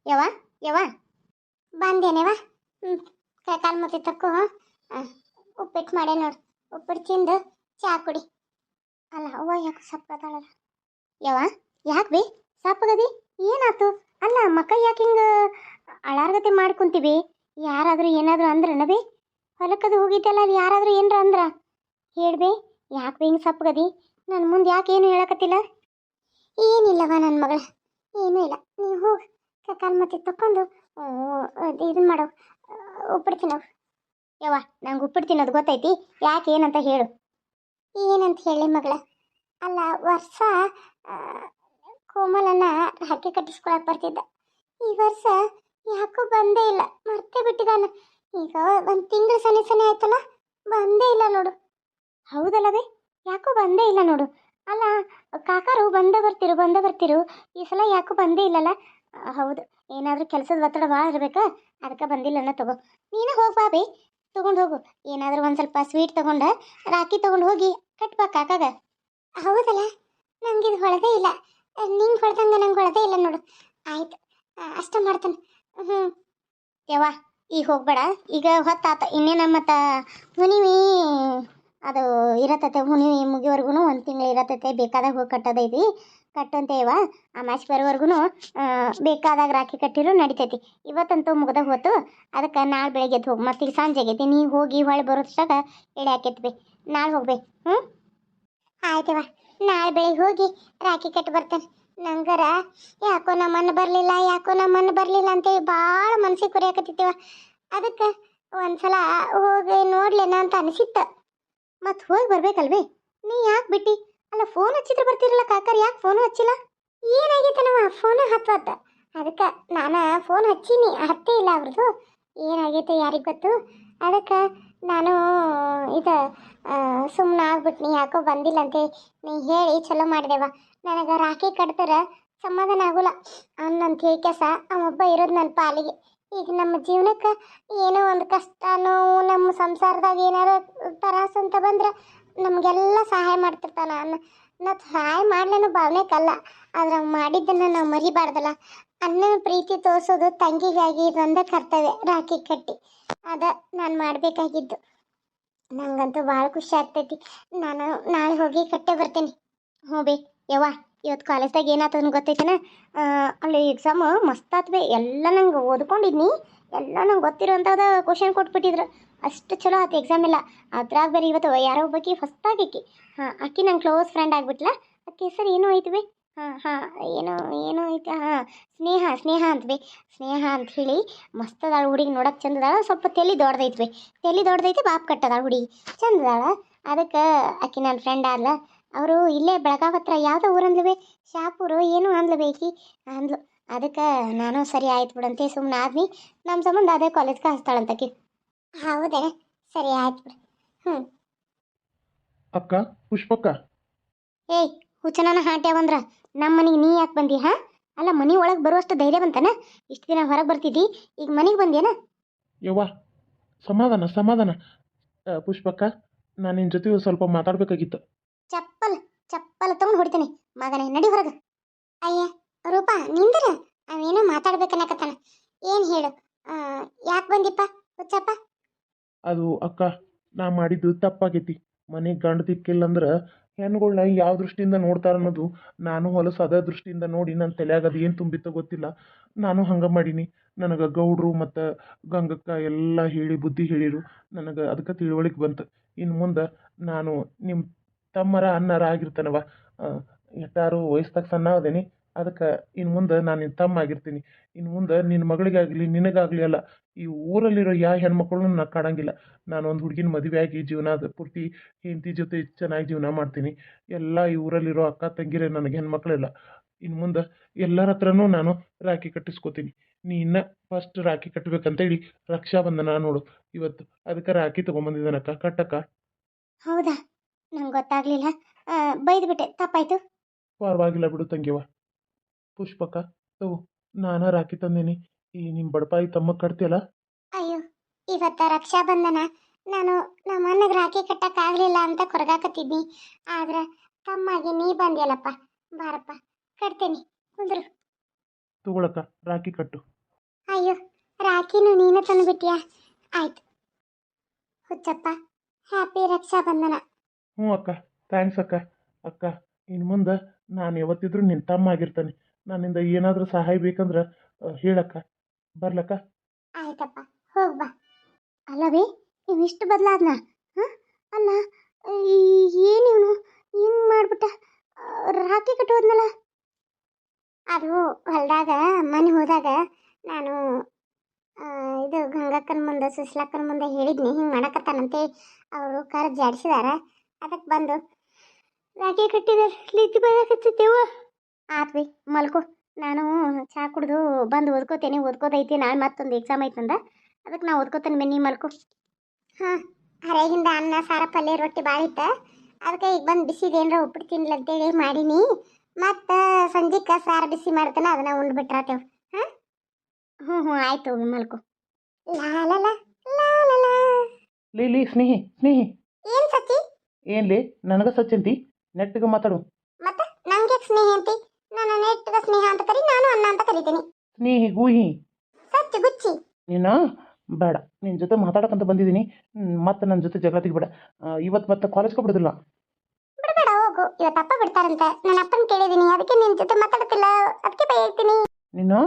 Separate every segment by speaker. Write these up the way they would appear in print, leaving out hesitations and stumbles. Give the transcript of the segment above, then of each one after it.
Speaker 1: ಯವ್ವ ಯವ್ವ ಬಂದೇನೆವ. ಹ್ಞೂ ಕಾಲು ಮುತ್ತಿ ತಕ್ಕೋ. ಉಪ್ಪಿಟ್ಟು ಮಾಡೇ ನೋಡು. ಉಪ್ಪಿಟ್ಟು ತಿಂದು ಚಾ ಕುಡಿ. ಅಲ್ಲ ಅವ್ವ ಯಾಕೆ ಸಪ್ಪದಾಳಲ್ಲ ಯವ್ವ? ಯಾಕೆ ಬಿ ಸಪ್ಪಗದಿ? ಏನಾತು? ಅಲ್ಲ ಮಕ್ಕ ಯಾಕೆ ಹಿಂಗೆ ಅಳಾರ್ಗತಿ ಮಾಡ್ಕೊಂತೀವಿ? ಯಾರಾದರೂ ಏನಾದರೂ ಅಂದ್ರನ ಬಿ? ಹೊಲಕ್ಕದು ಹೋಗಿದ್ದಲ್ಲ, ಅದು ಯಾರಾದರೂ ಏನರ ಅಂದ್ರ ಹೇಳ್ಬೇ? ಯಾಕೆ ಬಿ ಹಿಂಗೆ ಸಪ್ಪಗದಿ? ನನ್ನ ಮುಂದೆ ಯಾಕೆ ಏನು ಹೇಳಕತ್ತಿಲ್ಲ? ಏನಿಲ್ಲವ ನನ್ನ ಮಗಳ, ಏನೂ ಇಲ್ಲ. ನೀವು ಹೋಗಿ ಕಾಲು ಮತ್ತೆ ತಕ್ಕೊಂಡು ಇದನ್ನ ಮಾಡೋ. ಉಪ್ಪಿಟ್ಟು ತಿನ್ನೋ. ಯವ್ವ ನಂಗೆ ಉಪ್ಪಿಟ್ಟು ತಿನ್ನೋದು ಗೊತ್ತೈತಿ, ಯಾಕೆ ಏನಂತ ಹೇಳು. ಏನಂತ ಹೇಳಿ ಮಗಳ? ಅಲ್ಲ ವರ್ಷ ಕೋಮಲನ್ನ ರಾಖಿ ಕಟ್ಟಿಸ್ಕೊಳಕ್ ಬರ್ತಿದ್ದ. ಈ ವರ್ಷ ಯಾಕೋ ಬಂದೇ ಇಲ್ಲ, ಮರ್ತೇ ಬಿಟ್ಟಿದ್ದಾನ. ಈಗ ಒಂದು ತಿಂಗಳು ಸನಿ ಸನಿ ಆಯ್ತಲ್ಲ, ಬಂದೇ ಇಲ್ಲ ನೋಡು. ಹೌದಲ್ಲವೇ? ಯಾಕೋ ಬಂದೇ ಇಲ್ಲ ನೋಡು. ಅಲ್ಲ ಕಾಕಾರು ಬಂದ ಬರ್ತಿರು, ಈ ಸಲ ಯಾಕೋ ಬಂದೇ ಇಲ್ಲಲ್ಲ? ಹೌದು, ಏನಾದರೂ ಕೆಲಸದ ಒತ್ತಡ ಭಾಳ ಇರ್ಬೇಕಾ, ಅದಕ್ಕೆ ಬಂದಿಲ್ಲನ. ತಗೋ ನೀನು ಹೋಗ್ಬಾ ಬೇ, ತೊಗೊಂಡು ಹೋಗು. ಏನಾದರೂ ಒಂದು ಸ್ವಲ್ಪ ಸ್ವೀಟ್ ತೊಗೊಂಡು ರಾಖಿ ತೊಗೊಂಡು ಹೋಗಿ ಕಟ್ಬಾ ಕಾಕಾಗ. ಹೌದಲ್ಲ, ನಂಗಿದು ಹೊಳದೇ ಇಲ್ಲ. ನಿಂಗೆ ಹೊಡೆದಂಗೆ ನಂಗೆ ಹೊಳದೇ ಇಲ್ಲ ನೋಡು. ಆಯ್ತು, ಅಷ್ಟ ಮಾಡ್ತಾನೆ. ಹ್ಞೂ ಯವ್ವ ಈಗ ಹೋಗ್ಬೇಡ, ಈಗ ಹೊತ್ತಾತ. ಇನ್ನೇನ ಮತ್ತು ಹುಣ್ಣಿಮೆ ಅದು ಇರತ್ತೈತೆ. ಹುಣ್ಣಿಮೆ ಮುಗಿವರೆಗೂ 1 ತಿಂಗಳು ಇರತ್ತೈತೆ. ಬೇಕಾದಾಗ ಹೋಗಿ ಕಟ್ಟೋದೈತಿ, ಕಟ್ಟಂತೇವ. ಅಮಾಸಿ ಬರೋವರೆಗೂ ಬೇಕಾದಾಗ ರಾಖಿ ಕಟ್ಟಿರೂ ನಡಿತೈತಿ. ಇವತ್ತಂತೂ ಮುಗ್ದಾಗ ಹೋತು, ಅದಕ್ಕೆ ನಾಳೆ ಬೆಳಗ್ಗೆ ಎದ್ದು ಹೋಗಿ. ಮತ್ತೀಗ ಸಂಜೆ ಆಗೈತಿ, ನೀವು ಹೋಗಿ ಹೊಳೆ ಬರೋಷ್ಟಾಗ ಎಳೆ ಹಾಕೈತಿ ಬೇ. ನಾಳೆ ಹೋಗ್ಬೇ. ಹ್ಞೂ ಆಯ್ತವ, ನಾಳೆ ಬೆಳಿಗ್ಗೆ ಹೋಗಿ ರಾಖಿ ಕಟ್ಟಿ ಬರ್ತೇನೆ. ನಂಗರ ಯಾಕೋ ನಮ್ಮನ್ನು ಬರಲಿಲ್ಲ ಅಂತೇಳಿ ಭಾಳ ಮನಸ್ಸಿಗೆ ಕುರಿಯಾಕತ್ತಿತ್ತೀವ. ಅದಕ್ಕೆ ಒಂದ್ಸಲ ಹೋಗಿ ನೋಡ್ಲೇನ ಅಂತ ಅನಿಸಿತ್ತ. ಮತ್ತು ಹೋಗಿ ಬರ್ಬೇಕಲ್ವೇ? ನೀ ಯಾಕೆ ಬಿಟ್ಟು? ಅಲ್ಲ ಫೋನ್ ಹಚ್ಚಿದ್ರೆ ಬರ್ತಿರಲ್ಲ ಕಾಕರ್, ಯಾಕೆ ಫೋನು ಹಚ್ಚಿಲ್ಲ? ಏನಾಗೈತೆ ನಮ್ಮ ಫೋನು ಹತ್ತುವತ್ತ. ಅದಕ್ಕೆ ನಾನು ಫೋನ್ ಹಚ್ಚೀನಿ, ಹತ್ತೇ ಇಲ್ಲ ಅವ್ರದ್ದು. ಏನಾಗೈತೆ ಯಾರಿಗೆ ಗೊತ್ತು. ಅದಕ್ಕೆ ನಾನು ಇದು ಸುಮ್ಮನೆ ಆಗ್ಬಿಟ್ನಿ, ಯಾಕೋ ಬಂದಿಲ್ಲ ಅಂತ ನೀ ಹೇಳಿ ಚಲೋ ಮಾಡಿದೆವ. ನನಗೆ ರಾಖಿ ಕಟ್ತಾರೆ ಸಮಾಧಾನ ಆಗೋಲ್ಲ ಅನ್ನಂತ ಹೇಳಿ ಕೆಸ ಅವೊಬ್ಬ ಇರೋದು ನನ್ನ ಪಾಲಿಗೆ. ಈಗ ನಮ್ಮ ಜೀವನಕ್ಕೆ ಏನೋ ಒಂದು ಕಷ್ಟ ನೋವು, ನಮ್ಮ ಸಂಸಾರದಾಗ ಏನಾರು ತ್ರಾಸ ಅಂತ ಬಂದ್ರೆ ನಮಗೆಲ್ಲ ಸಹಾಯ ಮಾಡ್ತಿರ್ತಾನೆ. ನಾ ಸಹಾಯ ಮಾಡ್ಲೇನೋ ಭಾವನೆ ಕಲ್ಲ, ಆದ್ರೆ ಮಾಡಿದ್ದನ್ನು ನಾವು ಮರಿಬಾರ್ದಲ್ಲ. ಅಣ್ಣನ ಪ್ರೀತಿ ತೋರಿಸೋದು ತಂಗಿಗಾಗಿ ಇದೊಂದೇ ಕರ್ತವ್ಯ, ರಾಖಿ ಕಟ್ಟಿ. ಅದ ನಾನು ಮಾಡಬೇಕಾಗಿದ್ದು. ನಂಗಂತೂ ಭಾಳ ಖುಷಿ ಆಗ್ತೈತಿ. ನಾನು ನಾಳೆ ಹೋಗಿ ಕಟ್ಟೆ ಬರ್ತೀನಿ. ಹ್ಞೂ ಬೇ ಯವ್ವ, ಇವತ್ತು ಕಾಲೇಜ್ದಾಗ ಏನಾಗ್ತದನ್ನು ಗೊತ್ತೈತೇನ? ಅಲ್ಲಿ ಎಕ್ಸಾಮು ಮಸ್ತ್ ಆತ್ಬೇ. ಎಲ್ಲ ನಂಗೆ ಓದ್ಕೊಂಡಿದ್ನಿ, ಎಲ್ಲ ನಂಗೆ ಗೊತ್ತಿರೋಂಥದ್ದು ಕ್ವಶನ್ ಕೊಟ್ಬಿಟ್ಟಿದ್ರು. ಅಷ್ಟು ಚಲೋ ಆಯ್ತು ಎಕ್ಸಾಮ್ ಎಲ್ಲ. ಅದ್ರಾಗ ಬೇರೆ ಇವತ್ತು ಯಾರೋ ಒಬ್ಬಾಕಿ ಹೊಸ್ತಾಗಿಕ್ಕಿ, ಆಕಿ ನಂಗೆ ಕ್ಲೋಸ್ ಫ್ರೆಂಡ್ ಆಗ್ಬಿಟ್ಲ. ಆಕೆ ಹೆಸರು ಏನೋ ಐತಿ ಬೇ. ಏನೋ ಐತೆ. ಸ್ನೇಹ ಅಂತ ಬೇ. ಸ್ನೇಹ ಅಂತ ಹೇಳಿ ಮಸ್ತ್ ಅದಾಳ ಹುಡುಗಿ, ನೋಡಕ್ಕೆ ಚಂದದಾಳ. ಸ್ವಲ್ಪ ತಲೆ ದೊಡ್ಡದೈತಿ, ಬಾಪ್ ಕಟ್ಟದಾಳ ಹುಡುಗಿ, ಚಂದದಾಳ. ಅದಕ್ಕೆ ಆಕಿ ನನ್ನ ಫ್ರೆಂಡ್ ಆದ್ಲ. ಅವರು ಇಲ್ಲೇ ಬೆಳಗಾವ್ ಹತ್ರ ಯಾವುದೋ ಊರಂದ್ಲವೇ, ಶಾಪೂರು ಏನು ಅಂದ್ಲಬೇಕಿ ಅಂದ್ಲು. ಅದಕ್ಕೆ ನಾನು ಸರಿ ಆಯ್ತು ಬಿಡಂತೆ ಸುಮ್ಮನೆ ಆದ್ನಿ. ನಮ್ಮ ಸಂಬಂಧ ಅದೇ ಕಾಲೇಜ್ಗೆ ಹಚ್ತಾಳಂತಕಿ. ಹೌದೇ? ಸರಿ ಆಯ್ತು ಬಿಡು. ಹ್ಞೂ
Speaker 2: ಅಕ್ಕ, ಪುಷ್ಪಕ್ಕ.
Speaker 1: ಏಯ್ ಹುಚ್ಚನನ ಹಾಟ್ಯಾವಂದ್ರ ನಮ್ಮ ಮನೆಗೆ ನೀ ಯಾಕೆ ಬಂದಿ? ಅಲ್ಲ ಮನೆ ಒಳಗೆ ಬರುವಷ್ಟು ಧೈರ್ಯ ಬಂತಾನ? ಇಷ್ಟು ದಿನ ಹೊರಗೆ ಬರ್ತಿದ್ದಿ, ಈಗ ಮನೆಗೆ ಬಂದೇನ?
Speaker 2: ಯವ್ವ ಸಮಾಧಾನ. ಪುಷ್ಪಕ್ಕ, ನಾನು ನಿನ್ನ ಜೊತೆ ಸ್ವಲ್ಪ ಮಾತಾಡಬೇಕಾಗಿತ್ತು.
Speaker 1: ಚಪ್ಪಲ್ ತಗೊಂಡು ಹೊಡಿತೀನಿ ಮಗನೇ, ನಡಿ ಹೊರಗೆ. ಅಯ್ಯ ರೂಪಾ ನಿಂದ್ರ, ಅವೇನೋ ಮಾತಾಡ್ಬೇಕನ್ನಕತ್ತಾನ. ಏನು ಹೇಳು, ಯಾಕೆ ಬಂದಿಪ್ಪ ಹುಚ್ಚಪ್ಪ?
Speaker 2: ಅದು ಅಕ್ಕ, ನಾ ಮಾಡಿದ್ದು ತಪ್ಪಾಗೈತಿ. ಮನೆಗೆ ಗಂಡು ದಿಕ್ಕಿಲ್ಲ ಅಂದ್ರೆ ಹೆಣ್ಗಳನ್ನ ಯಾವ ದೃಷ್ಟಿಯಿಂದ ನೋಡ್ತಾರ ಅನ್ನೋದು ನಾನು ಹೊಲಸು ಅದೇ ದೃಷ್ಟಿಯಿಂದ ನೋಡಿ ನನ್ನ ತಲೆಯಾಗ ಅದು ಏನು ತುಂಬಿತ್ತೋ ಗೊತ್ತಿಲ್ಲ. ನಾನು ಹಂಗೆ ಮಾಡೀನಿ. ನನಗೆ ಗೌಡ್ರು ಮತ್ತು ಗಂಗಕ್ಕ ಎಲ್ಲ ಹೇಳಿ ಬುದ್ಧಿ ಹೇಳಿರು. ನನಗೆ ಅದಕ್ಕೆ ತಿಳುವಳಿಕೆ ಬಂತು. ಇನ್ನು ಮುಂದೆ ನಾನು ನಿಮ್ಮ ತಮ್ಮರ ಅಣ್ಣರ ಆಗಿರ್ತಾನವ. ಎಷ್ಟಾರು ವಯಸ್ಸಾಗ ಸಣ್ಣ ಅದೇನಿ. ಅದಕ್ಕೆ ಇನ್ನು ಮುಂದೆ ನಾನು ನಿನ್ನ ತಮ್ಮ ಆಗಿರ್ತೀನಿ. ಇನ್ನು ಮುಂದೆ ನಿನ್ನ ಮಗಳಿಗಾಗಲಿ ನಿನಗಾಗಲಿ ಅಲ್ಲ, ಈ ಊರಲ್ಲಿರೋ ಯಾವ ಹೆಣ್ಮಕ್ಳನ್ನೂ ನಾನು ಕಾಣಂಗಿಲ್ಲ. ನಾನು ಒಂದು ಹುಡುಗಿನ ಮದುವೆ ಆಗಿ ಜೀವನದ ಪೂರ್ತಿ ಹೆಂಡತಿ ಜೊತೆ ಚೆನ್ನಾಗಿ ಜೀವನ ಮಾಡ್ತೀನಿ. ಎಲ್ಲ ಈ ಊರಲ್ಲಿರೋ ಅಕ್ಕ ತಂಗಿರೇ ನನಗೆ ಹೆಣ್ಮಕ್ಳೆಲ್ಲ. ಇನ್ನು ಮುಂದೆ ಎಲ್ಲರ ಹತ್ರನೂ ನಾನು ರಾಖಿ ಕಟ್ಟಿಸ್ಕೋತೀನಿ. ನೀ ಇನ್ನೂ ಫಸ್ಟ್ ರಾಖಿ ಕಟ್ಟಬೇಕಂತೇಳಿ ರಕ್ಷಾಬಂಧನ ನೋಡು ಇವತ್ತು. ಅದಕ್ಕೆ ರಾಖಿ ತೊಗೊಂಬಂದಿದ್ದಾನಕ್ಕ, ಕಟ್ಟಕ್ಕ.
Speaker 1: ಹೌದಾ? ನಂಗೆ ಗೊತ್ತಾಗ್ಲಿಲ್ಲ, ಬೈದ್ಬಿಟ್ಟೆ, ತಪ್ಪಾಯ್ತು.
Speaker 2: ಪರವಾಗಿಲ್ಲ ಬಿಡು ತಂಗಿವ. ಪುಷ್ಪಕ್ಕ, ತಗೋ, ನಾನು ರಾಖಿ ತಂದೀನಿ. ಈ ನಿಮ್ಮ ಬಡಪಾಯಿ ತಮ್ಮ ಕಟ್ತಿಯಲ್ಲ.
Speaker 1: ಅಯ್ಯೋ ಇವತ್ತ ರಕ್ಷಾಬಂಧನ, ನಾನು ನಮ್ಮ ಅಣ್ಣಗೆ ರಾಖಿ ಕಟ್ಟಕ್ಕಾಗಲಿಲ್ಲ ಅಂತ ಕೊರಗಾಕತ್ತಿದ್ನಿ. ಆದ್ರೆ ತಮ್ಮಾಗಿ ನೀ ಬಂದಿಯಲ್ಲಪ್ಪ, ಬಾರಪ್ಪ ಕಟ್ತೇನೆ, ಕುಂದ್ರು.
Speaker 2: ತಗೊಳಕ್ಕ, ರಾಖಿ ಕಟ್ಟು.
Speaker 1: ಅಯ್ಯೋ ರಾಖಿನೂ ನೀನು ತಂದುಬಿಟ್ಟಿಯಾ. ಆಯ್ತು ಹುಚ್ಚಪ್ಪ, ಹ್ಯಾಪಿ ರಕ್ಷಾಬಂಧನ.
Speaker 2: ಹ್ಞೂ ಅಕ್ಕ, ಥ್ಯಾಂಕ್ಸ್ ಅಕ್ಕ. ಅಕ್ಕ, ಇನ್ನು ಮುಂದೆ ನಾನು ಯಾವತ್ತಿದ್ರೂ ನಿನ್ನ ತಮ್ಮ ಆಗಿರ್ತಾನೆ. ನನ್ನಿಂದ ಏನಾದರೂ ಸಹಾಯ ಬೇಕಂದ್ರೆ ಹೇಳಕ್ಕ, ಬರ್ಲಕ್ಕ.
Speaker 1: ಆಯ್ತಪ್ಪ, ಹೋಗ್ಬಾ. ಅಲ್ಲವೇ ಇವಿಷ್ಟು ಬದಲಾದ್ನ? ಹಾಂ, ಅಲ್ಲ ಏನಿವನು ಹಿಂಗೆ ಮಾಡ್ಬಿಟ್ಟ? ರಾಖಿ ಕಟ್ಟೋದ್ನಲ್ಲ. ಅದು ಹೊಲದಾಗ ಮನೆ ಹೋದಾಗ ನಾನು ಇದು ಗಂಗಕ್ಕನ ಮುಂದೆ ಸುಸ್ಲಕ್ಕನ ಮುಂದೆ ಹೇಳಿದ್ನಿ ಹಿಂಗೆ ಮಾಡಕತ್ತಾನಂತೆ. ಅವರು ಕರ್ ಜಾಡಿಸಿದಾರ, ಅದಕ್ಕೆ ಬಂದು ರಾಖಿ ಕಟ್ಟಿದಾರೆ. ನಿದ್ದೆ ಬರಕತ್ತೈತೆವ. ಆತ್ವಿ ಮಲ್ಕೋ, ನಾನು ಚಹಾ ಕುಡ್ದು ಬಂದು ಓದ್ಕೋತೇನೆ. ಓದ್ಕೋತೈತಿ, ನಾಳೆ ಮತ್ತೊಂದು ಎಕ್ಸಾಮ್ ಐತಂದ, ಅದಕ್ಕೆ ನಾ ಓದ್ಕೋತೇನೆ. ನೀ ಮಲ್ಕೋ. ಹಾಂ, ಹರೆಗಿಂದ ಅನ್ನ ಸಾರ ಪಲ್ಯ ರೊಟ್ಟಿ ಭಾಳ ಇತ್ತ, ಅದಕ್ಕೆ ಈಗ ಬಂದು ಬಿಸಿದೇನ್ರ ಉಪ್ಪಿಟ್ಟು ತಿನ್ಲಿ ಅಂತೇಳಿ ಮಾಡೀನಿ. ಮತ್ತು ಸಂಜೆಗೆ ಸಾರು ಬಿಸಿ ಮಾಡ್ತೇನೆ, ಅದನ್ನ ಉಂಡ್ಬಿಟ್ರಾತೇವ್. ಹಾಂ ಹ್ಞೂ ಹ್ಞೂ ಆಯ್ತು, ಮಲ್ಕೋ. ಲಾಲಲ ಲಾಲಲ.
Speaker 2: ಲೀ ಸ್ನೇಹಿ ಸ್ನೇಹಿ.
Speaker 1: ಏನು ಸಚ್ಚಿ?
Speaker 2: ಏನ್ಲಿ ನನಗೆ ಸಚ್ಚಂತಿ? ನೆಟ್ಟಿಗೆ ಮಾತಾಡು.
Speaker 1: ಮತ್ತೆ ನಂಗೆ ಸ್ನೇಹ ಅಂತಿ? ನಾನು ನೆಟ್ಟಗ ಸ್ನೇಹ ಅಂತ ಕರಿ, ನಾನು ಅನ್ನ ಅಂತ ಕರಿತೀನಿ.
Speaker 2: ಸ್ನೇಹಿ ಗೂಹಿ.
Speaker 1: ಸಚ್ಚಿ ಗುಚ್ಚಿ.
Speaker 2: ನೀನು ಬೇಡ, ನಿನ್ನ ಜೊತೆ ಮಾತಾಡೋಕ್ಕಂತ ಬಂದಿದ್ದೀನಿ. ಮತ್ತೆ ನನ್ನ ಜೊತೆ ಜಗಳ ತೆಗಿಬೇಡ. ಇವತ್ತು ಮತ್ತೆ ಕಾಲೇಜ್ಗೆ ಬಿಡೋದಿಲ್ಲ.
Speaker 1: ಬಿಡಬೇಡ, ಹೋಗು. ಇವತ್ತು ಅಪ್ಪ ಬಿಡ್ತಾರಂತೆ, ನನ್ನ ಅಪ್ಪನ ಕೇಳಿದ್ದೀನಿ, ಅದಕ್ಕೆ ನಿನ್ನ ಜೊತೆ ಮಾತಾಡ್ತಿಲ್ಲ, ಅದಕ್ಕೆ ಬೈತೀನಿ.
Speaker 2: ನೀನು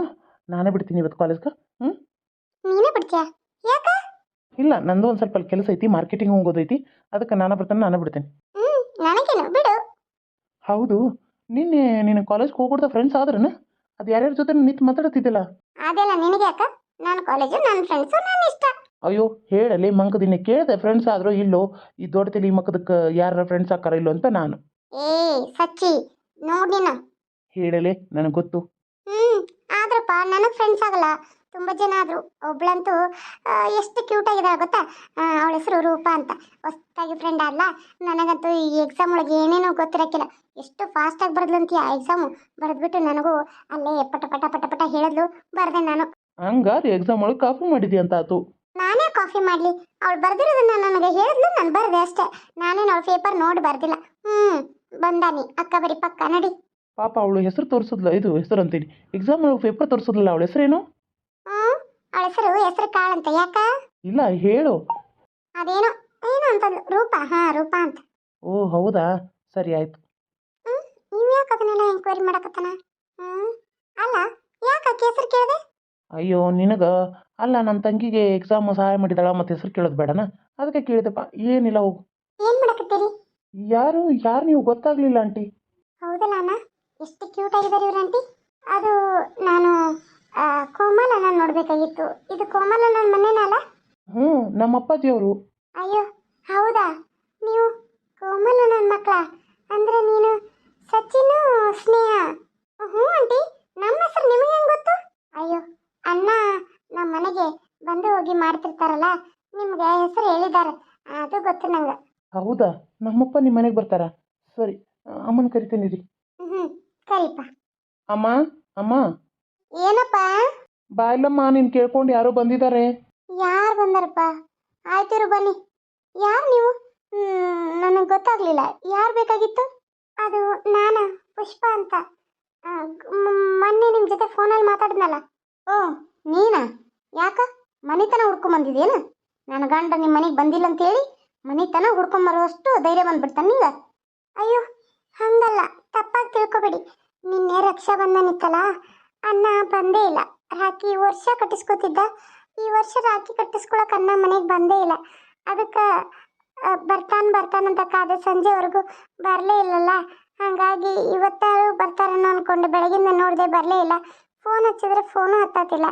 Speaker 2: ನಾನೇ ಬಿಡ್ತೀನಿ ಇವತ್ತು ಕಾಲೇಜ್ಗೆ. ಹ್ಞೂ,
Speaker 1: ನೀನೇ ಬಿಡ್ತೀಯಾ? ಯಾಕ?
Speaker 2: ಇಲ್ಲ, ನಂದು ಒಂದು ಸ್ವಲ್ಪ ಕೆಲಸ ಐತಿ, ಮಾರ್ಕೆಟಿಂಗ್ ಹೋಗೋದೈತಿ, ಅದಕ್ಕೆ ನಾನೇ ಬರ್ತಾನೆ, ನಾನೇ ಬಿಡ್ತೇನೆ.
Speaker 1: ನನಗೇನು ಬಿಡು.
Speaker 2: ಹೌದು, ನಿನ್ನೆ ನೀನು ಕಾಲೇಜ್ಗೆ ಹೋಗ್ಬಿಡ್ದ ಫ್ರೆಂಡ್ಸ್ ಆದ್ರನ? ಅದು ಯಾರ್ಯಾರ ಜೊತೆ ನಿಂತು ಮಾತಾಡ್ತಿದ್ದಿಲ್ಲ?
Speaker 1: ಅದೆಲ್ಲ ನಿನಗೆ ಯಾಕ? ನನ್ನ ಕಾಲೇಜು, ನನ್ನ ಫ್ರೆಂಡ್ಸು, ನನ್ನ ಇಷ್ಟ.
Speaker 2: ಅಯ್ಯೋ ಹೇಳಲಿ ಮಂಕದಿನ ಕೇಳಿದೆ, ಫ್ರೆಂಡ್ಸ್ ಆದರೂ ಇಲ್ಲೋ, ಈ ದೊಡ್ಡ ತಲೆ ಮಕ್ಕದಕ್ಕೆ ಯಾರ ಫ್ರೆಂಡ್ಸ್ ಆಕಾರ ಇಲ್ಲೋ ಅಂತ ನಾನು.
Speaker 1: ಏ ಸಚ್ಚಿ, ನೋಡಿನ
Speaker 2: ಹೇಳಲಿ, ನನಗೆ ಗೊತ್ತು.
Speaker 1: ಆದ್ರಪ್ಪ ನನಗೆ ಫ್ರೆಂಡ್ಸ್ ಆಗಲ್ಲ, ತುಂಬ ಜನ ಆದರು. ಒಬ್ಳಂತೂ ಎಷ್ಟು ಕ್ಯೂಟ್ ಆಗಿದ್ದಾಳೆ ಗೊತ್ತಾ? ಅವಳ ಹೆಸರು ರೂಪಾ ಅಂತ. ಹೊಸ್ದಾಗಿ ಫ್ರೆಂಡ್ ಅಲ್ಲ. ನನಗಂತೂ ಈ ಎಕ್ಸಾಮ್ ಒಳಗೆ ಏನೇನೋ ಗೊತ್ತಿರಕ್ಕಿಲ್ಲ, ಎಷ್ಟು ಫಾಸ್ಟಾಗಿ ಬರೆದ್ಲಂತೀಯ ಆ ಎಕ್ಸಾಮು. ಬರೆದ್ಬಿಟ್ಟು ನನಗೂ ಅಲ್ಲೇ ಪಟ ಪಟ ಪಟ ಪಟ ಹೇಳಿದ್ಲು, ಬರೆದೆ ನಾನು.
Speaker 2: ಹಂಗಾರೆ ಎಕ್ಸಾಮ್ ಒಳಗೆ ಕಾಫಿ ಮಾಡಿದ್ಯಾ ಅಂತ ಆತು.
Speaker 1: ನಾನೇ ಕಾಫಿ ಮಾಡಲಿ? ಅವಳು ಬರ್ದಿರೋದನ್ನ ನನಗೆ ಹೇಳಿದ್ಲು, ನಾನು ಬರೆದೆ ಅಷ್ಟೇ. ನಾನೇನು ಅವಳ ಪೇಪರ್ ನೋಡಿ ಬರ್ದಿಲ್ಲ. ಬಂದಾನಿ ಅಕ್ಕ, ಬರೀ ಪಕ್ಕ ನಡಿ.
Speaker 2: ಪಾಪ ಅವಳು ಹೆಸರು ತೋರಿಸಿದ್ಲ, ಇದು ಹೆಸರು ಅಂತೀನಿ, ಎಕ್ಸಾಮ್ ಒಳಗೆ ಪೇಪರ್ ತೋರಿಸಿದ್ಲಲ್ಲ, ಅವಳ ಹೆಸರೇನು?
Speaker 1: ಅವಳ ಹೆಸರು ಕಾಳಂತ. ಯಾಕ?
Speaker 2: ಇಲ್ಲ ಹೇಳು.
Speaker 1: ಅದೇನೋ ಏನು ಅಂತಂದು, ರೂಪಾ. ಹಾಂ, ರೂಪಾ ಅಂತ.
Speaker 2: ಓ ಹೌದಾ, ಸರಿ ಆಯ್ತು.
Speaker 1: ನೀವು ಯಾಕೆ ಅದನ್ನೆಲ್ಲ ಎಂಕ್ವೈರಿ ಮಾಡಕತ್ತಾನ? ಅಲ್ಲ, ಯಾಕೆ ಆಕೆ ಹೆಸರು ಕೇಳಿದೆ?
Speaker 2: ಅಯ್ಯೋ ನಿನಗೆ ಅಲ್ಲ, ನನ್ನ ತಂಗಿಗೆ ಎಕ್ಸಾಮ್ ಸಹಾಯ ಮಾಡಿದಾಳ, ಮತ್ತೆ ಹೆಸರು ಕೇಳೋದು ಬೇಡನಾ? ಅದಕ್ಕೆ ಕೇಳಿದೆಪ್ಪ. ಏನಿಲ್ಲ, ಹೋಗು.
Speaker 1: ಏನು ಮಾಡಕತ್ತೀರಿ?
Speaker 2: ಯಾರು ಯಾರು ನೀವು ಗೊತ್ತಾಗ್ಲಿಲ್ಲ ಆಂಟಿ?
Speaker 1: ಹೌದಲ್ಲ ಅಣ್ಣ, ಎಷ್ಟು ಕ್ಯೂಟ್ ಆಗಿದ್ದಾರೆ ಇವ್ರ ಆಂಟಿ. ಅದು ನಾನು ಕೋಮಲನ ನೋಡಬೇಕಾಗಿತ್ತು. ಇದು ಕೋಮಲನ ಮನೆನಲ್ಲ?
Speaker 2: ಹ್ಞೂ, ನಮ್ಮ ಅಪ್ಪಾಜಿ ಅವರು.
Speaker 1: ಅಯ್ಯೋ ಹೌದಾ, ನೀವು ಕೋಮಲನ ಮಕ್ಕಳ? ಅಂದ್ರೆ ನೀನು ಸಚಿನು ಸ್ನೇಹ? ಹ್ಞೂ ಆಂಟಿ, ನಮ್ಮ ಹೆಸರು ನಿಮಗೆ ಹೆಂಗೆ ಗೊತ್ತು? ಅಯ್ಯೋ ಅಣ್ಣ ನಮ್ಮ ಮನೆಗೆ ಬಂದು ಹೋಗಿ ಮಾಡ್ತಿರ್ತಾರಲ್ಲ, ನಿಮಗೆ ಹೆಸರು ಹೇಳಿದ್ದಾರೆ, ಅದು ಗೊತ್ತು ನಂಗೆ.
Speaker 2: ಹೌದಾ, ನಮ್ಮಪ್ಪ ನಿಮ್ಮ ಮನೆಗೆ ಬರ್ತಾರಾ? ಸರಿ, ಅಮ್ಮನ ಕರಿತೀನಿ ರೀ.
Speaker 1: ಕರಿಪ್ಪ.
Speaker 2: ಅಮ್ಮ, ಅಮ್ಮ.
Speaker 1: ಏನಪ್ಪ?
Speaker 2: ಬಾಯ್ಲಮ್ಮ, ನೀನು ಕೇಳ್ಕೊಂಡು ಯಾರೋ ಬಂದಿದ್ದಾರೆ.
Speaker 1: ಯಾರು ಬಂದಾರಪ್ಪ? ಆಯ್ತಿರು ಬನ್ನಿ. ಯಾರು ನೀವು? ನನಗೆ ಗೊತ್ತಾಗ್ಲಿಲ್ಲ. ಯಾರು ಬೇಕಾಗಿತ್ತು? ಅದು ನಾನು ಪುಷ್ಪ ಅಂತ. ಮೊನ್ನೆ ನಿಮ್ಮ ಜೊತೆ ಫೋನಲ್ಲಿ ಮಾತಾಡಿದ್ನಲ್ಲ. ಓ ನೀನಾ? ಯಾಕ ಮನೆತನ ಹುಡ್ಕೊಂಬಂದಿದ್ದೇನು? ನನ್ನ ಗಂಡ ನಿಮ್ಮ ಮನೆಗೆ ಬಂದಿಲ್ಲ ಅಂತೇಳಿ ಮನೆತನ ಹುಡ್ಕೊಂಬರೋಷ್ಟು ಧೈರ್ಯ ಬಂದ್ಬಿಡ್ತಾನೆ ನಿಂಗೆ? ಅಯ್ಯೋ ಹಂಗಲ್ಲ, ತಪ್ಪಾಗಿ ತಿಳ್ಕೊಬೇಡಿ. ನಿನ್ನೆ ರಕ್ಷಾಬಂಧನ ಇತ್ತಲ್ಲ, ಅಣ್ಣ ಬಂದೇ ಇಲ್ಲ. ರಾಖಿ ಈ ವರ್ಷ ಕಟ್ಟಿಸ್ಕೊತಿದ್ದ, ಈ ವರ್ಷ ರಾಖಿ ಕಟ್ಟಿಸ್ಕೊಳಕ್ಕೆ ಅಣ್ಣ ಮನೆಗೆ ಬಂದೇ ಇಲ್ಲ. ಅದಕ್ಕೆ ಬರ್ತಾನಂತ ಕಾದೆ, ಸಂಜೆವರೆಗೂ ಬರಲೇ ಇಲ್ಲಲ್ಲ. ಹಾಗಾಗಿ ಇವತ್ತಾರು ಬರ್ತಾರನ್ನೋ ಅಂದ್ಕೊಂಡು ಬೆಳಗಿಂದ ನೋಡಿದೆ, ಬರಲೇ ಇಲ್ಲ. ಫೋನ್ ಹಚ್ಚಿದ್ರೆ ಫೋನು ಹತ್ತತಿಲ್ಲ.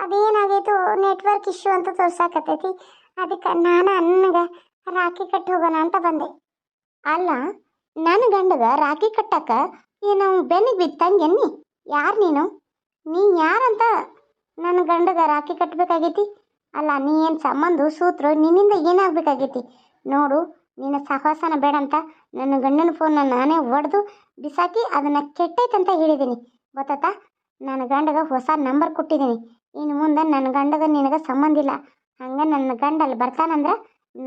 Speaker 1: ಅದೇನಾಗೈತು, ನೆಟ್ವರ್ಕ್ ಇಶ್ಯೂ ಅಂತ ತೋರ್ಸಾಕತ್ತೈತಿ. ಅದಕ್ಕೆ ನಾನು ಅಣ್ಣಗೆ ರಾಖಿ ಕಟ್ಟಿ ಹೋಗೋಣ ಅಂತ ಬಂದೆ. ಅಲ್ಲ, ನನ್ನ ಗಂಡಗ ರಾಖಿ ಕಟ್ಟಕ್ಕ ಏನು ಬೆನ್ನಿಗೆ ಬಿತ್ತಂಗೆನ್ನಿ? ಯಾರು ನೀನು? ನೀ ಯಾರಂತ ನನ್ನ ಗಂಡಗ ರಾಖಿ ಕಟ್ಟಬೇಕಾಗೈತಿ? ಅಲ್ಲ, ನೀ ಏನು ಸಂಬಂಧ ಸೂತ್ರು? ನಿನ್ನಿಂದ ಏನಾಗಬೇಕಾಗೈತಿ? ನೋಡು, ನಿನ್ನ ಸಹವಾಸನ ಬೇಡ ಅಂತ ನನ್ನ ಗಂಡನ ಫೋನ್ನ ನಾನೇ ಒಡೆದು ಬಿಸಾಕಿ ಅದನ್ನು ಕೆಟ್ಟೈತಂತ ಹೇಳಿದ್ದೀನಿ, ಗೊತ್ತಾ? ನನ್ನ ಗಂಡಗ ಹೊಸ ನಂಬರ್ ಕೊಟ್ಟಿದ್ದೀನಿ. ಇನ್ನು ಮುಂದೆ ನನ್ನ ಗಂಡಗ ನಿನಗೆ ಸಂಬಂಧ ಇಲ್ಲ. ಹಂಗೆ ನನ್ನ ಗಂಡ ಅಲ್ಲಿ ಬರ್ತಾನಂದ್ರೆ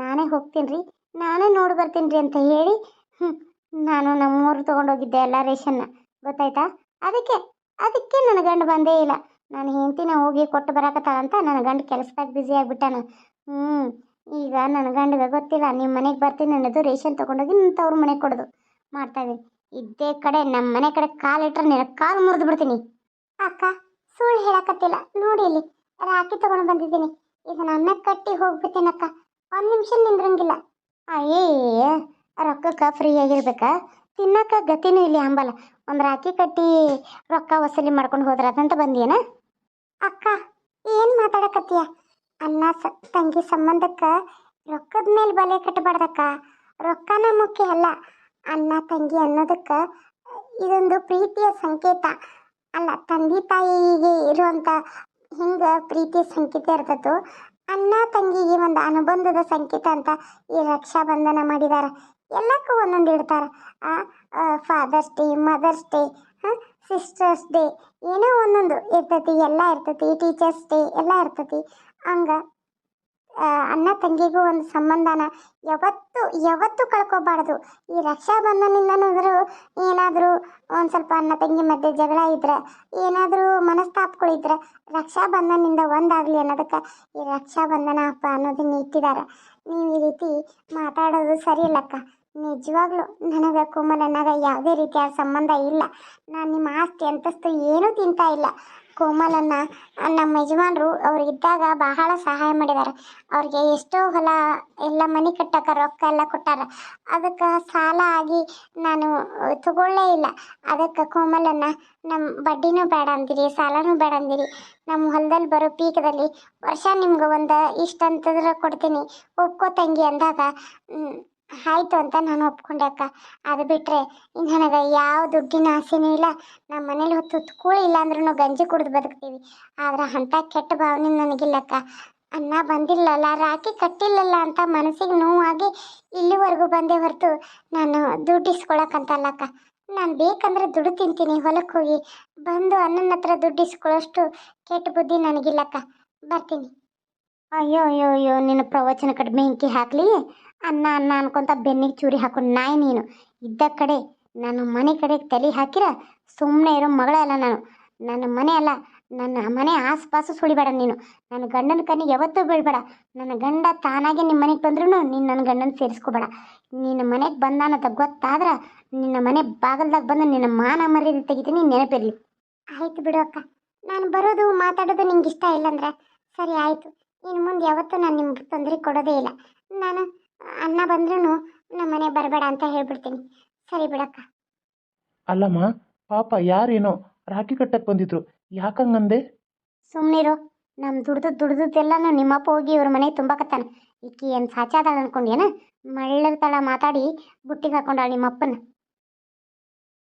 Speaker 1: ನಾನೇ ಹೋಗ್ತೀನಿ ರೀ, ನಾನೇ ನೋಡಿ ಬರ್ತೀನಿ ರೀ ಅಂತ ಹೇಳಿ ನಾನು ನಮ್ಮೂರು ತೊಗೊಂಡೋಗಿದ್ದೆ ಎಲ್ಲ ರೇಷನ್ನ, ಗೊತ್ತಾಯ್ತಾ? ಅದಕ್ಕೆ ನನ್ನ ಗಂಡ ಬಂದೇ ಇಲ್ಲ. ನಾನು ಹೆಂಡ್ತಿನ ಹೋಗಿ ಕೊಟ್ಟು ಬರಾಕತ್ತಾಳಂತ ನನ್ನ ಗಂಡ ಕೆಲಸದಾಗ ಬ್ಯುಸಿ ಆಗಿಬಿಟ್ಟಾನ. ಈಗ ನನ್ನ ಗಂಡಗೆ ಗೊತ್ತಿಲ್ಲ, ನಿಮ್ಮ ಮನೆಗೆ ಬರ್ತೀನಿ ಅನ್ನೋದು, ರೇಷನ್ ತೊಗೊಂಡೋಗಿ ನಿನ್ನ ತವ್ರ ಮನೆಗೆ ಕೊಡೋದು ಮಾಡ್ತಾಯಿದ್ದೀನಿ. ಇದ್ದೇ ಕಡೆ ನಮ್ಮ ಮನೆ ಕಡೆ ಕಾಲಿಟ್ರೆ ನಿನ್ನ ಕಾಲು ಮುರಿದು ಬಿಡ್ತೀನಿ. ಅಕ್ಕ ಸುಳ್ಳು ಹೇಳಕತ್ತಿಲ್ಲ, ನೋಡಿ ಇಲ್ಲಿ ರಾಖಿ ತಗೊಂಡು ಬಂದಿದ್ದೀನಿ. ಇದನ್ನ ಅನ್ನ ಕಟ್ಟಿ ಹೋಗ್ಬಿಡ್ತೀನಕ್ಕ, ಒಂದು ನಿಮಿಷ ನಿಂದ್ರಂಗಿಲ್ಲ. ಅಯ್ಯೇ, ರೊಕ್ಕಕ್ಕೆ ಫ್ರೀ ಆಗಿರ್ಬೇಕಾ? ತಿನ್ನಕ್ಕ ಗತಿನೂ ಇಲ್ಲಿ ಅಂಬಲ್ಲ. ಒಂದು ರಾಖಿ ಕಟ್ಟಿ ರೊಕ್ಕ ವಸೂಲಿ ಮಾಡ್ಕೊಂಡು ಹೋದ್ರಾದಂತ ಬಂದಿಯೇನ? ಅಕ್ಕ ಏನು ಮಾತಾಡಕತ್ತೀಯ? ಅಣ್ಣ ತಂಗಿ ಸಂಬಂಧಕ್ಕೆ ರೊಕ್ಕದ ಮೇಲೆ ಬಲೆ ಕಟ್ಟಬಾರ್ದಕ್ಕ. ರೊಕ್ಕನ ಮುಖ್ಯ ಅಲ್ಲ. ಅಣ್ಣ ತಂಗಿ ಅನ್ನೋದಕ್ಕೆ ಇದೊಂದು ಪ್ರೀತಿಯ ಸಂಕೇತ ಅಲ್ಲ. ತಂದೆ ತಾಯಿಗೆ ಇರುವಂಥ ಹಿಂಗೆ ಪ್ರೀತಿಯ ಸಂಕೇತ ಇರ್ತೈತೋ, ಅಣ್ಣ ತಂಗಿಗೆ ಒಂದು ಅನುಬಂಧದ ಸಂಕೇತ ಅಂತ ಈ ರಕ್ಷಾ ಬಂಧನ ಮಾಡಿದಾರ. ಎಲ್ಲಕ್ಕೂ ಒಂದೊಂದು ಇಡ್ತಾರೆ. Father's day, mother's day, sister's day, ಏನೋ ಒಂದೊಂದು ಇರ್ತೈತಿ, ಎಲ್ಲ ಇರ್ತೈತಿ. ಟೀಚರ್ಸ್ ಡೇ ಎಲ್ಲ ಇರ್ತೈತಿ. ಹಂಗೆ ಅಣ್ಣ ತಂಗಿಗೂ ಒಂದು ಸಂಬಂಧನ ಯಾವತ್ತೂ ಕಳ್ಕೊಬಾರ್ದು. ಈ ರಕ್ಷಾ ಬಂಧನದಿಂದನಾದರೂ ಏನಾದರೂ ಒಂದು ಸ್ವಲ್ಪ ಅಣ್ಣ ತಂಗಿ ಮಧ್ಯೆ ಜಗಳ ಇದ್ರೆ, ಏನಾದರೂ ಮನಸ್ತಾಪಗಳಿದ್ರೆ ರಕ್ಷಾ ಬಂಧನದಿಂದ ಒಂದಾಗಲಿ ಅನ್ನೋದಕ್ಕೆ ಈ ರಕ್ಷಾ ಬಂಧನ ಹಬ್ಬ ಅನ್ನೋದನ್ನ ಇಟ್ಟಿದ್ದಾರೆ. ನೀವು ಈ ರೀತಿ ಮಾತಾಡೋದು ಸರಿ ಇಲ್ಲಕ್ಕ. ನಿಜವಾಗ್ಲೂ ನನಗೆ ಕೋಮಲನಾಗ ಯಾವುದೇ ರೀತಿಯ ಸಂಬಂಧ ಇಲ್ಲ. ನಾನು ನಿಮ್ಮ ಆಸ್ತಿ ಅಂತಸ್ತು ಏನೂ ತಿಂತಾ ಇಲ್ಲ. ಕೋಮಲನ್ನ ನಮ್ಮ ಯಜಮಾನರು ಅವ್ರಿಗಿದ್ದಾಗ ಬಹಳ ಸಹಾಯ ಮಾಡಿದ್ದಾರೆ. ಅವ್ರಿಗೆ ಎಷ್ಟೋ ಹೊಲ ಎಲ್ಲ ಮನೆ ಕಟ್ಟಕ್ಕೆ ರೊಕ್ಕ ಎಲ್ಲ ಕೊಟ್ಟಾರ. ಅದಕ್ಕೆ ಸಾಲ ಆಗಿ ನಾನು ತಗೊಳ್ಳೇ ಇಲ್ಲ. ಅದಕ್ಕೆ ಕೋಮಲನ್ನ ನಮ್ಮ ಬಡ್ಡಿನೂ ಬೇಡ ಅಂದಿರಿ, ಸಾಲನೂ ಬೇಡ ಅಂದಿರಿ. ನಮ್ಮ ಹೊಲದಲ್ಲಿ ಬರೋ ಪೀಕದಲ್ಲಿ ವರ್ಷ ನಿಮ್ಗೆ ಒಂದು ಇಷ್ಟು ಅಂತಂದ್ರೆ ಕೊಡ್ತೀನಿ, ಒಪ್ಕೋ ತಂಗಿ ಅಂದಾಗ ಆಯಿತು ಅಂತ ನಾನು ಒಪ್ಕೊಂಡೆ ಅಕ್ಕ. ಅದು ಬಿಟ್ಟರೆ ನನಗೆ ಯಾವ ದುಡ್ಡಿನ ಆಸೆನೂ ಇಲ್ಲ. ನಮ್ಮ ಮನೇಲಿ ಹೊತ್ತು ಕೂಳಿ ಇಲ್ಲ ಅಂದ್ರೂ ಗಂಜಿ ಕುಡಿದು ಬದುಕ್ತೀವಿ. ಆದ್ರೆ ಅಂಥ ಕೆಟ್ಟ ಭಾವನೆ ನನಗಿಲ್ಲಕ್ಕ. ಅನ್ನ ಬಂದಿಲ್ಲಲ್ಲ, ರಾಖಿ ಕಟ್ಟಿಲ್ಲಲ್ಲ ಅಂತ ಮನಸ್ಸಿಗೆ ನೋವಾಗಿ ಇಲ್ಲಿವರೆಗೂ ಬಂದೇ ಹೊರತು ನಾನು ದುಡ್ಡಿಸ್ಕೊಳಕ್ಕಂತಲ್ಲಕ್ಕ. ನಾನು ಬೇಕಂದ್ರೆ ದುಡ್ಡು ತಿಂತೀನಿ, ಹೊಲಕ್ಕೆ ಹೋಗಿ ಬಂದು ಅಣ್ಣನ ಹತ್ರ ದುಡ್ಡಿಸ್ಕೊಳ್ಳೋಷ್ಟು ಕೆಟ್ಟ ಬುದ್ಧಿ ನನಗಿಲ್ಲಕ್ಕ. ಬರ್ತೀನಿ. ಅಯ್ಯೋ, ನಿನ್ನ ಪ್ರವಚನ ಕಡೆ ಬೆಂಕಿ ಹಾಕಲಿ. ಅನ್ನ ಅನ್ಕೊಂತ ಬೆನ್ನಿಗೆ ಚೂರಿ ಹಾಕೊಂಡು ನಾಯಿ ನೀನು. ಇದ್ದ ಕಡೆ ನನ್ನ ಮನೆ ಕಡೆಗೆ ತಲೆ ಹಾಕಿರ ಸುಮ್ಮನೆ ಇರೋ ಮಗಳೇ ಅಲ್ಲ ನಾನು. ನನ್ನ ಮನೆ ಅಲ್ಲ, ನನ್ನ ಮನೆ ಆಸ್ಪಾಸು ಸುಳಿಬೇಡ ನೀನು. ನನ್ನ ಗಂಡನ ಕಣ್ಣಿಗೆ ಯಾವತ್ತೂ ಬೀಳ್ಬೇಡ. ನನ್ನ ಗಂಡ ತಾನಾಗೆ ನಿಮ್ಮ ಮನೆಗೆ ಬಂದ್ರೂ ನೀನು ನನ್ನ ಗಂಡನ ಸೇರಿಸ್ಕೋಬೇಡ. ನಿನ್ನ ಮನೆಗೆ ಬಂದಾನಂತ ಗೊತ್ತಾದ್ರೆ ನಿನ್ನ ಮನೆ ಬಾಗಲ್ದಾಗ ಬಂದು ನಿನ್ನ ಮಾನ ಮರ್ಯಾದೆ ತೆಗಿತೀನಿ, ನೆನಪಿರಲಿ. ಆಯಿತು ಬಿಡು ಅಕ್ಕ, ನಾನು ಬರೋದು ಮಾತಾಡೋದು ನಿಂಗೆ ಇಷ್ಟ ಇಲ್ಲಂದ್ರೆ ಸರಿ ಆಯಿತು. ಇನ್ನು ಮುಂದೆ ಯಾವತ್ತೂ ನಾನು ನಿಮ್ಗೆ ತೊಂದರೆ ಕೊಡೋದೇ ಇಲ್ಲ. ನಾನು ಅನ್ನ ಬಂದ್ರೂ ನಮ್ಮ ಮನೆ ಬರಬೇಡ ಅಂತ ಹೇಳ್ಬಿಡ್ತೀನಿ. ಸರಿ ಬಿಡಕ್ಕ.
Speaker 2: ಅಲ್ಲಮ್ಮ, ಪಾಪ ಯಾರೇನೋ ರಾಖಿ ಕಟ್ಟಕ್ಕೆ ಬಂದಿದ್ರು, ಯಾಕಂಗಂದೆ?
Speaker 1: ಸುಮ್ಮನಿರು. ನಮ್ಮ ದುಡ್ದದ್ದೆಲ್ಲನೂ ನಿಮ್ಮಪ್ಪ ಹೋಗಿ ಇವ್ರ ಮನೆಗೆ ತುಂಬಾಕತ್ತಾನ. ಈಕಿ ಏನು ಸಾಚಾದಾಳ ಅನ್ಕೊಂಡೇನ? ಮಳ್ಳರ ತಳ ಮಾತಾಡಿ ಬುಟ್ಟಿಗೆ ಹಾಕೊಂಡಾಳ ನಿಮ್ಮಪ್ಪನ.